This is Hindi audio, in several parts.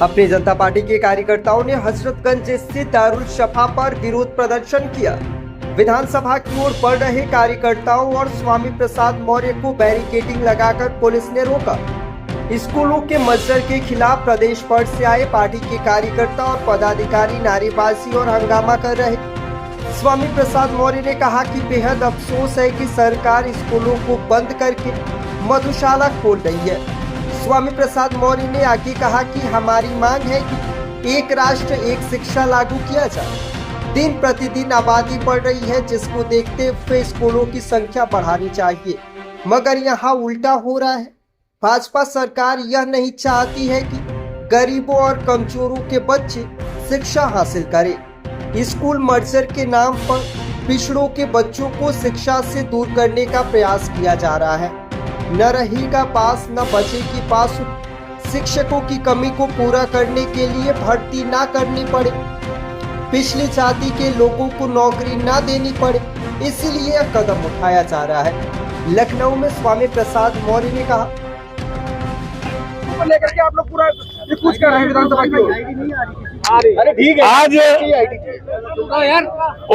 अपनी जनता पार्टी के कार्यकर्ताओं ने हजरतगंज स्थित दारुल शफा पर विरोध प्रदर्शन किया। विधानसभा की ओर बढ़ रहे कार्यकर्ताओं और स्वामी प्रसाद मौर्य को बैरिकेडिंग लगाकर पुलिस ने रोका। स्कूलों के मजदूर के खिलाफ प्रदेश भर से आए पार्टी के कार्यकर्ता और पदाधिकारी नारेबाजी और हंगामा कर रहे। स्वामी प्रसाद मौर्य ने कहा कि बेहद अफसोस है कि सरकार स्कूलों को बंद करके मधुशाला खोल रही है। स्वामी प्रसाद मौर्य ने आगे कहा कि हमारी मांग है कि एक राष्ट्र एक शिक्षा लागू किया जाए। दिन प्रतिदिन आबादी बढ़ रही है, जिसको देखते हुए स्कूलों की संख्या बढ़ानी चाहिए, मगर यहाँ उल्टा हो रहा है। भाजपा सरकार यह नहीं चाहती है कि गरीबों और कमजोरों के बच्चे शिक्षा हासिल करें। स्कूल मर्जर के नाम पर पिछड़ों के बच्चों को शिक्षा से दूर करने का प्रयास किया जा रहा है। न रहेगा पास न बचेगी पास। शिक्षकों की कमी को पूरा करने के लिए भर्ती ना करनी पड़े, पिछली जाति के लोगों को नौकरी ना देनी पड़े, इसीलिए यह कदम उठाया जा रहा है। लखनऊ में स्वामी प्रसाद मौर्य ने कहा, लेकर के आप लोग पूरा ये कुछ कर रहे हैं विधानसभा की। अरे ठीक है, आज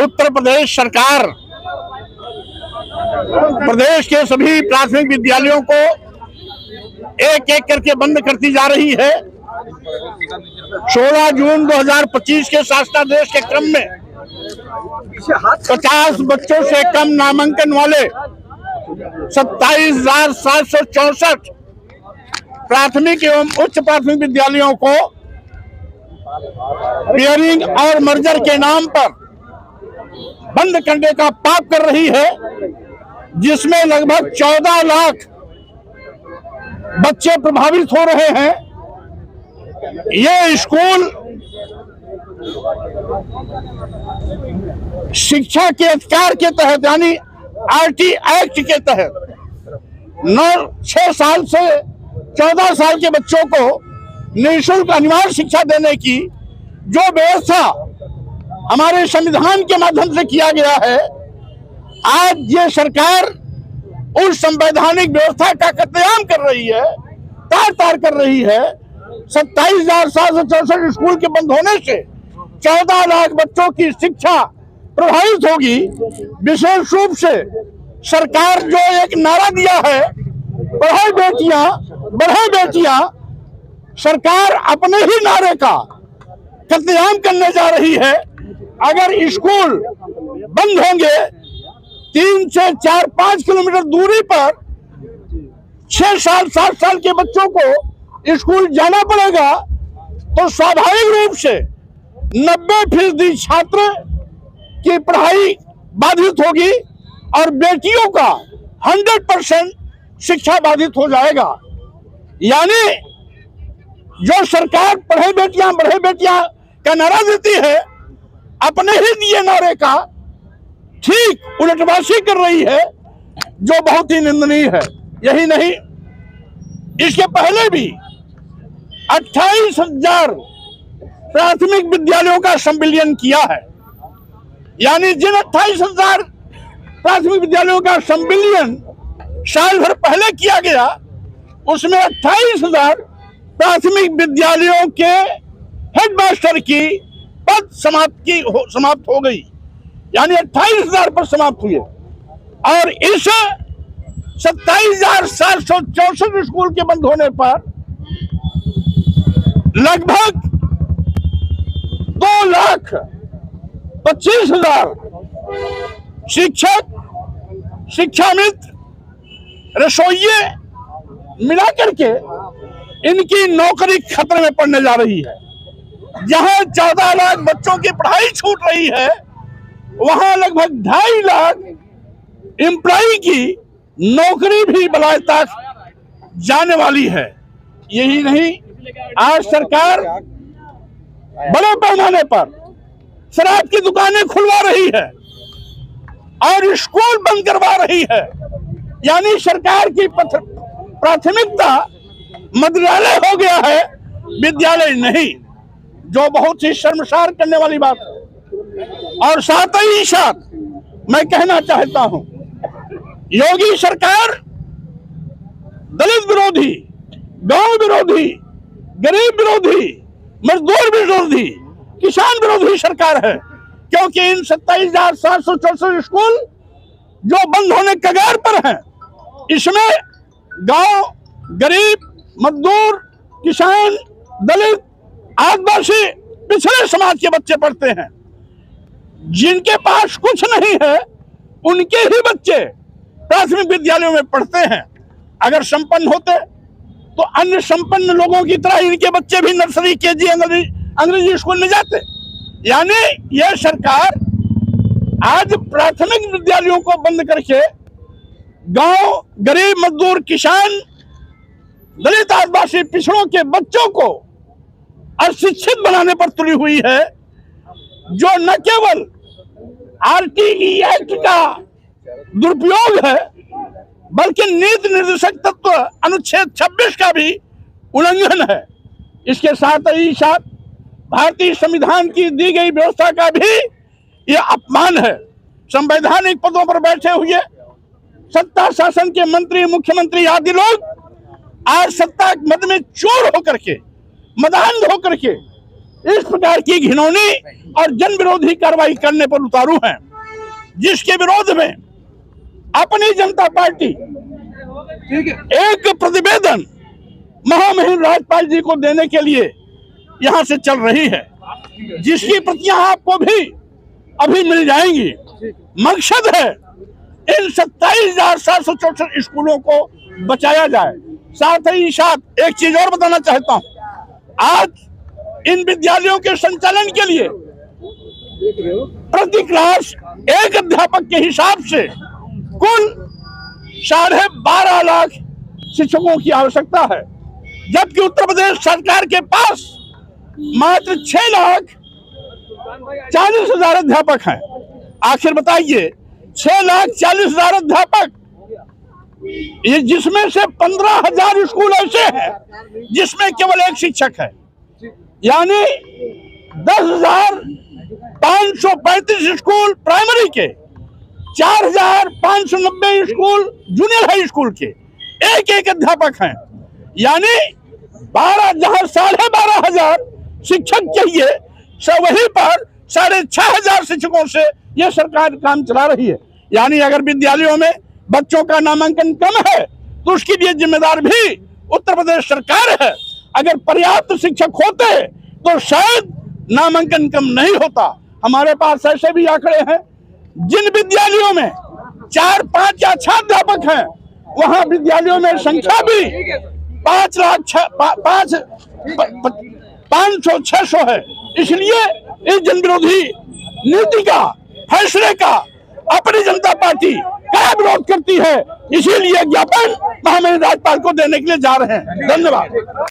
उत्तर प्रदेश सरकार प्रदेश के सभी प्राथमिक विद्यालयों को एक एक करके बंद करती जा रही है। 16 जून 2025 के शासनादेश के क्रम में 50 बच्चों से कम नामांकन वाले 27,764 प्राथमिक एवं उच्च प्राथमिक विद्यालयों को पेयरिंग और मर्जर के नाम पर बंद करने का पाप कर रही है, जिसमें लगभग 14 लाख बच्चे प्रभावित हो रहे हैं। ये स्कूल शिक्षा के अधिकार के तहत यानी आरटी एक्ट के तहत 6 साल से 14 साल के बच्चों को निःशुल्क अनिवार्य शिक्षा देने की जो व्यवस्था हमारे संविधान के माध्यम से किया गया है, आज ये सरकार उस संवैधानिक व्यवस्था का कत्लेआम कर रही है, तार कर रही है। 27,764 स्कूल के बंद होने से 14 लाख बच्चों की शिक्षा प्रभावित होगी। विशेष रूप से सरकार जो एक नारा दिया है, पढ़ाई बेटियां, सरकार अपने ही नारे का कत्लेआम करने जा रही है। अगर स्कूल बंद होंगे 3 से 4-5 किलोमीटर दूरी पर 6 साल 7 साल के बच्चों को स्कूल जाना पड़ेगा, तो स्वाभाविक रूप से 90% छात्र की पढ़ाई बाधित होगी और बेटियों का 100% शिक्षा बाधित हो जाएगा। यानी जो सरकार पढ़े बेटियां का नारा देती है, अपने ही दिए नारे का ठीक उलटवासी कर रही है, जो बहुत ही निंदनीय है। यही नहीं, इसके पहले भी 28,000 प्राथमिक विद्यालयों का संविलियन किया है। यानी जिन 28,000 प्राथमिक विद्यालयों का संविलियन साल भर पहले किया गया, उसमें 28,000 प्राथमिक विद्यालयों के हेडमास्टर की पद समाप्त हो गई, यानी 28,000 पर समाप्त हुए। और इस 27,764 स्कूल के बंद होने पर लगभग 2,25,000 शिक्षक, शिक्षा मित्र, रसोइये मिलाकर के इनकी नौकरी खतरे में पड़ने जा रही है। जहां 14 लाख बच्चों की पढ़ाई छूट रही है, वहां लगभग 2.5 लाख एम्प्लॉय की नौकरी भी बलाए तक जाने वाली है। यही नहीं, आज सरकार बड़े पैमाने पर शराब की दुकानें खुलवा रही है और स्कूल बंद करवा रही है। यानी सरकार की प्राथमिकता मदिरालय हो गया है, विद्यालय नहीं, जो बहुत ही शर्मसार करने वाली बात है। और साथ ही साथ मैं कहना चाहता हूं, योगी सरकार दलित विरोधी, गांव विरोधी, गरीब विरोधी मजदूर विरोधी, किसान विरोधी सरकार है, क्योंकि इन 27,764 स्कूल जो बंद होने कगार पर हैं, इसमें गांव, गरीब, मजदूर, किसान, दलित, आदिवासी, पिछड़े समाज के बच्चे पढ़ते हैं। जिनके पास कुछ नहीं है उनके ही बच्चे प्राथमिक विद्यालयों में पढ़ते हैं। अगर संपन्न होते तो अन्य संपन्न लोगों की तरह इनके बच्चे भी नर्सरी, केजी, अंग्रेजी स्कूल में जाते। यानी यह सरकार आज प्राथमिक विद्यालयों को बंद करके गांव, गरीब, मजदूर, किसान, दलित, आदिवासी, पिछड़ों के बच्चों को अशिक्षित बनाने पर तुली हुई है, जो न केवल आरटीई एक्ट का दुरुपयोग है बल्कि नीति निर्देशक तत्व अनुच्छेद 26 का भी उल्लंघन है। इसके साथ ही साथ भारतीय संविधान की दी गई व्यवस्था का भी यह अपमान है। संवैधानिक पदों पर बैठे हुए सत्ता शासन के मंत्री, मुख्यमंत्री आदि लोग आज सत्ता मद में चोर होकर के, मदान्ध होकर के इस प्रकार की घिनौनी और जन विरोधी कार्रवाई करने पर उतारू हैं, जिसके विरोध में अपनी जनता पार्टी एक प्रतिवेदन महामहिम राज्यपाल जी को देने के लिए यहां से चल रही है, जिसकी प्रतियां आपको भी अभी मिल जाएंगी। मकसद है इन 27,764 स्कूलों को बचाया जाए। साथ ही साथ एक चीज और बताना चाहता हूं, आज इन विद्यालयों के संचालन के लिए प्रति क्लास एक अध्यापक के हिसाब से कुल 12.5 लाख शिक्षकों की आवश्यकता है, जबकि उत्तर प्रदेश सरकार के पास मात्र 6,40,000 अध्यापक हैं। आखिर बताइए, 6,40,000 अध्यापक, ये जिसमें से 15,000 स्कूल ऐसे हैं जिसमें केवल एक शिक्षक है, यानी 10,535 स्कूल प्राइमरी के, 4,590 स्कूल जूनियर हाई स्कूल के एक एक अध्यापक हैं। यानी 12 जहां 12,500 शिक्षक चाहिए, वहीं पर 6,500 शिक्षकों से यह सरकार काम चला रही है। यानी अगर विद्यालयों में बच्चों का नामांकन कम है तो उसके लिए जिम्मेदार भी उत्तर प्रदेश सरकार है। अगर पर्याप्त शिक्षक होते तो शायद नामांकन कम नहीं होता। हमारे पास ऐसे भी आंकड़े हैं, जिन विद्यालयों में 4, 5 या 6 अध्यापक हैं, वहां विद्यालयों में संख्या भी 500-600 है। इसलिए इस जन विरोधी नीति का, फैसले का अपनी जनता पार्टी क्या विरोध करती है, इसीलिए ज्ञापन महामहिम राज्यपाल को देने के लिए जा रहे हैं। धन्यवाद।